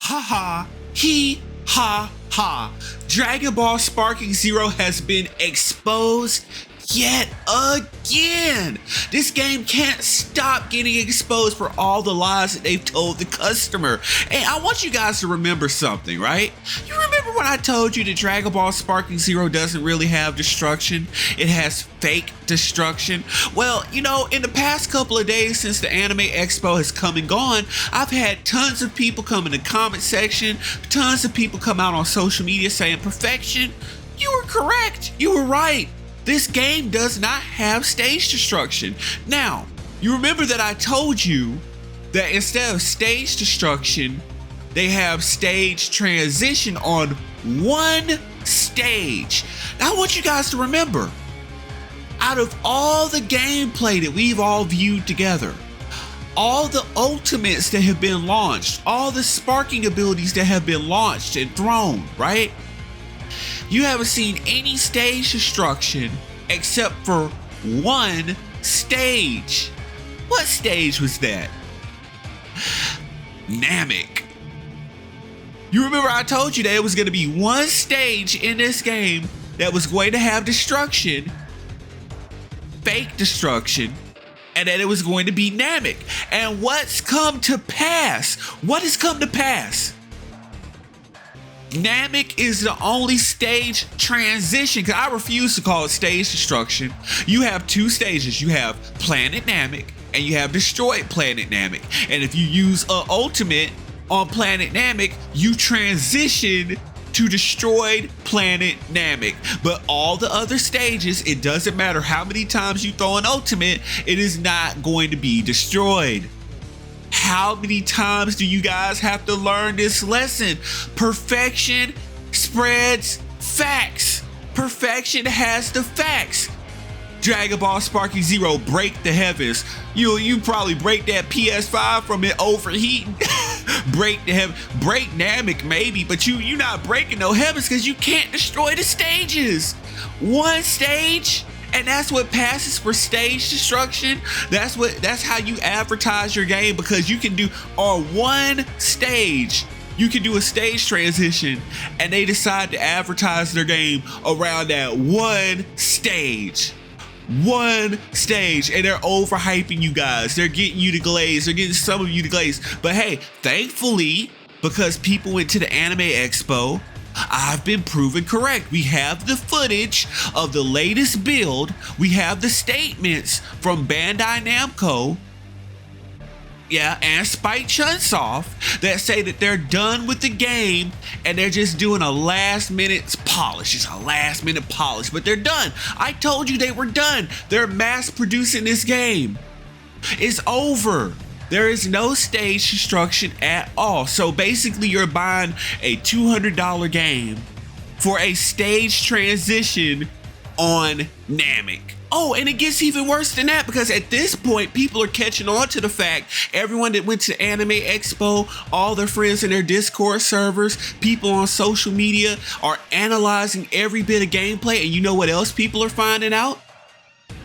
Ha he, ha. Dragon Ball Sparking Zero has been exposed yet again. This game can't stop getting exposed for all the lies that they've told the customer. And I want you guys to remember something, right? You remember when I told you that Dragon Ball Sparking Zero doesn't really have destruction? It has fake destruction. Well, you know, in the past couple of days since the Anime Expo has come and gone, I've had tons of people come in the comment section, tons of people come out on social media saying, "Perfection, you were correct, you were right. This game does not have stage destruction." Now, you remember that I told you that instead of stage destruction, they have stage transition on one stage. Now, I want you guys to remember, out of all the gameplay that we've all viewed together, all the ultimates that have been launched, all the sparking abilities that have been launched and thrown, right? You haven't seen any stage destruction except for one stage. What stage was that? Namek. You remember I told you that it was going to be one stage in this game that was going to have destruction, fake destruction, and that it was going to be Namek. And what's come to pass? What has come to pass? Namek is the only stage transition, because I refuse to call it stage destruction. You have two stages. You have Planet Namek and you have Destroyed Planet Namek. And if you use an ultimate on Planet Namek, you transition to Destroyed Planet Namek. But all the other stages, it doesn't matter how many times you throw an ultimate, it is not going to be destroyed. How many times do you guys have to learn this lesson? Perfection spreads facts. Perfection has the facts. Dragon Ball Sparking Zero, break the heavens. You probably break that PS5 from it overheating. Break the heaven, break Namek maybe, but you're not breaking no heavens because you can't destroy the stages. One stage. And that's what passes for stage destruction. That's how you advertise your game, because you can do on one stage, you can do a stage transition, and they decide to advertise their game around that one stage. One stage, and they're overhyping you guys. They're getting you to glaze. They're getting some of you to glaze. But hey, thankfully, because people went to the Anime Expo, I've been proven correct. We have the footage of the latest build. We have the statements from Bandai Namco, and Spike Chunsoft that say that they're done with the game and they're just doing a last minute polish. It's a last minute polish, but they're done. I told you they were done. They're mass producing this game. It's over. There is no stage destruction at all. So basically you're buying a $200 game for a stage transition on Namek. Oh, and it gets even worse than that, because at this point, people are catching on to the fact, everyone that went to Anime Expo, all their friends in their Discord servers, people on social media are analyzing every bit of gameplay. And you know what else people are finding out?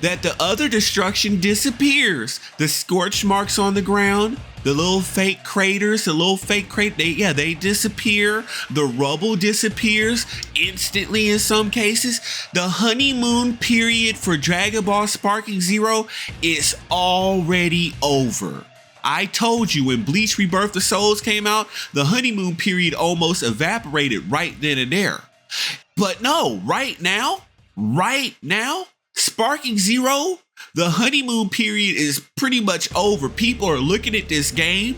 That the other destruction disappears. The scorch marks on the ground, the little fake craters, they disappear. The rubble disappears instantly in some cases. The honeymoon period for Dragon Ball Sparking Zero is already over. I told you when Bleach Rebirth of Souls came out, the honeymoon period almost evaporated right then and there. But no, right now, Sparking Zero, the honeymoon period is pretty much over. People are looking at this game,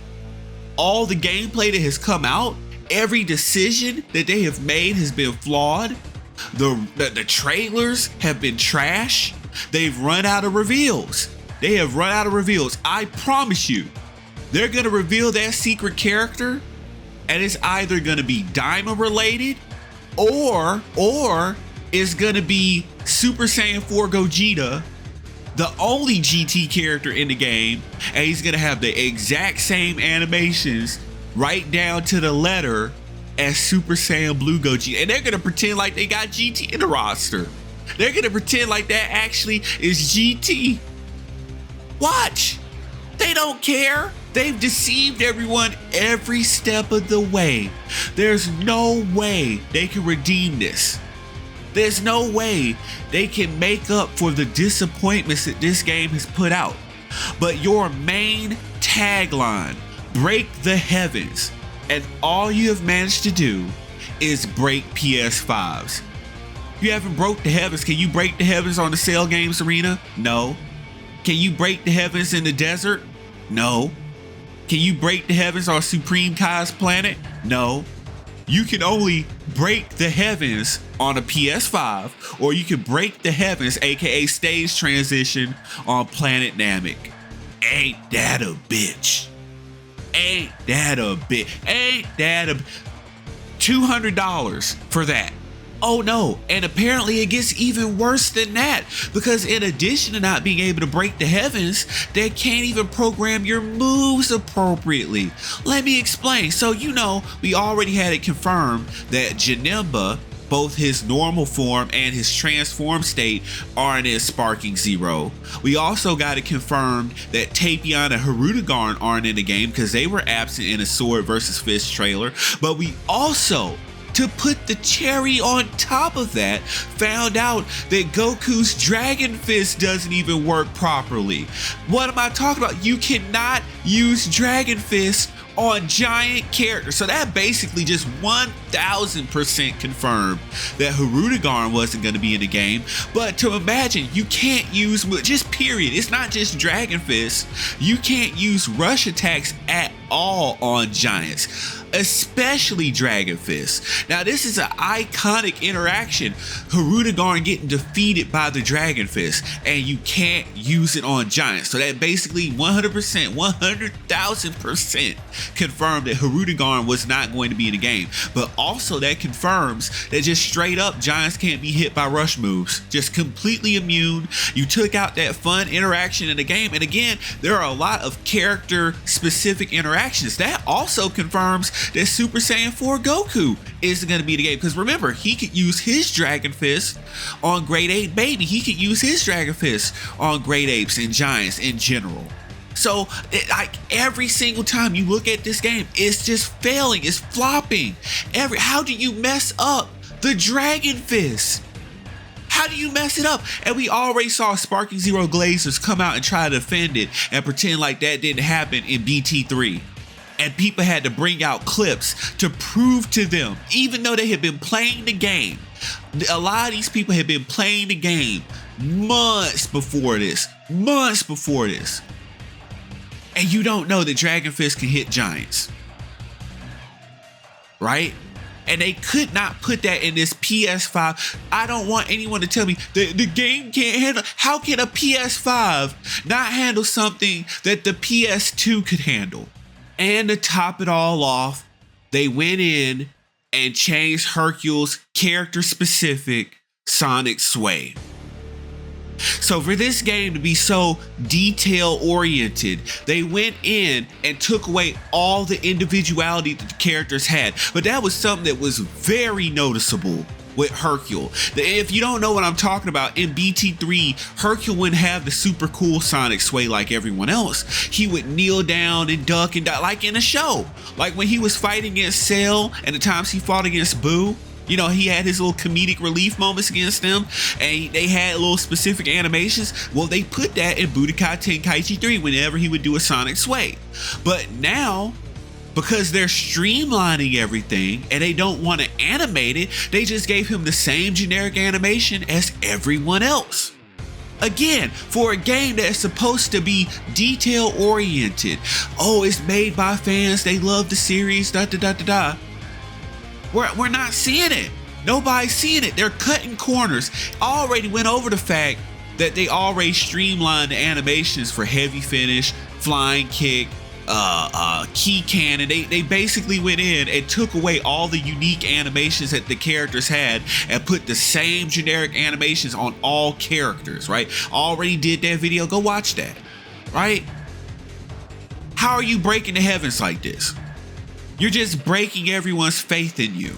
all the gameplay that has come out, every decision that they have made has been flawed. The trailers have been trash. They've run out of reveals. I promise you, they're gonna reveal that secret character, and it's either gonna be Daima related, or it's gonna be Super Saiyan 4 Gogeta, the only GT character in the game, and he's gonna have the exact same animations right down to the letter as Super Saiyan Blue Gogeta. And they're gonna pretend like they got GT in the roster. They're gonna pretend like that actually is GT. Watch. They don't care. They've deceived everyone every step of the way. There's no way they can redeem this. There's no way they can make up for the disappointments that this game has put out. But your main tagline, break the heavens, and all you have managed to do is break PS5s. You haven't broke the heavens. Can you break the heavens on the Cell Games Arena? No. Can you break the heavens in the desert? No. Can you break the heavens on Supreme Kai's planet? No. You can only break the heavens on a PS5, or you can break the heavens, aka stage transition, on Planet Namek. Ain't that a bitch? Ain't that a bitch? Ain't that a $200 for that? Oh no, and apparently it gets even worse than that, because in addition to not being able to break the heavens, they can't even program your moves appropriately. Let me explain. So we already had it confirmed that Janemba, both his normal form and his transform state, aren't in Sparking Zero. We also got it confirmed that Tapion and Hirudegarn aren't in the game because they were absent in a Sword vs. Fist trailer. But we also, to put the cherry on top of that, found out that Goku's Dragon Fist doesn't even work properly. What am I talking about? You cannot use Dragon Fist on giant characters. So that basically just 1000% confirmed that Hirudegarn wasn't going to be in the game. But to imagine, you can't use, just period, it's not just Dragon Fist, you can't use rush attacks at all on giants, especially Dragon Fist. Now this is an iconic interaction, Hirudegarn getting defeated by the Dragon Fist, and you can't use it on giants. So that basically 100%, 100,000% confirmed that Hirudegarn was not going to be in the game. But also that confirms that just straight up giants can't be hit by rush moves, just completely immune. You took out that fun interaction in the game, and again, there are a lot of character specific interactions. That also confirms that Super Saiyan 4 Goku isn't going to be the game, because remember, he could use his Dragon Fist on Great Ape Baby. He could use his Dragon Fist on Great Apes and Giants in general. So like every single time you look at this game, it's just failing, it's flopping. How do you mess up the Dragon Fist? How do you mess it up? And we already saw Sparking Zero Glazers come out and try to defend it and pretend like that didn't happen in BT3. And people had to bring out clips to prove to them, even though they had been playing the game. A lot of these people had been playing the game months before this. And you don't know that Dragon Fist can hit giants. Right? And they could not put that in this PS5. I don't want anyone to tell me that the game can't handle. How can a PS5 not handle something that the PS2 could handle? And to top it all off, they went in and changed Hercule's character-specific Sonic Sway. So for this game to be so detail-oriented, they went in and took away all the individuality that the characters had. But that was something that was very noticeable with Hercule. If you don't know what I'm talking about, in BT3, Hercule wouldn't have the super cool Sonic Sway like everyone else. He would kneel down and duck and die, like in a show. Like when he was fighting against Cell and the times he fought against Boo. He had his little comedic relief moments against them, and they had little specific animations. Well, they put that in Budokai Tenkaichi 3 whenever he would do a Sonic Sway. But now, because they're streamlining everything and they don't want to animate it, they just gave him the same generic animation as everyone else. Again, for a game that's supposed to be detail oriented. Oh, it's made by fans, they love the series, We're not seeing it. Nobody's seeing it. They're cutting corners. Already went over the fact that they already streamlined the animations for heavy finish, flying kick, key cannon. They basically went in and took away all the unique animations that the characters had and put the same generic animations on all characters, right? Already did that video. Go watch that, right? How are you breaking the heavens like this? You're just breaking everyone's faith in you.